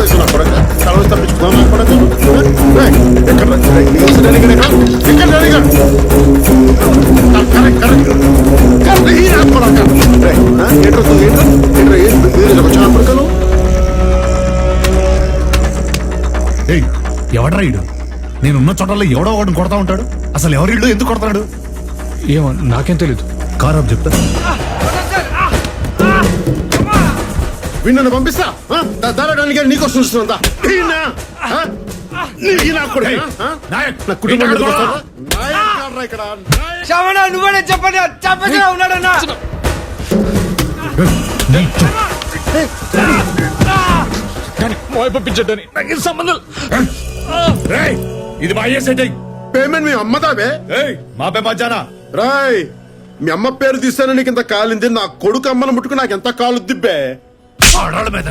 వేసిన కొడక కలవసి తప్పించుకున్నావు నా కొడక ఎక్కడ కొడకలు ఎవడ్రా ఇడు? నేనున్న చోటల్లో ఎవడో ఒకటి కొడతా ఉంటాడు. అసలు ఎవరిడు ఎందుకు కొడతాడు? ఏమో నాకేం తెలీదు. కారు ఆపు చెప్తా. వీళ్ళని పంపిస్తా దారాడానికి నీకోసం చూస్తుందా నా కుటుంబం ఇక్కడ నువ్వే చెప్పండి చెప్పగా ఉన్నాడన్నా. పంపించండి నాకు సంబంధం. ఇది మా అయ్యేసేట పేమెంట్ మీ అమ్మదావే మా పే మధ్యాహ్న రాయ్ మీ అమ్మ పేరు తీస్తాను నీకు ఇంత కాలింది. నా కొడుకు అమ్మను ముట్టుకు నాకు ఎంత కాలు దిబ్బే. ఆడాళ్ళ మీద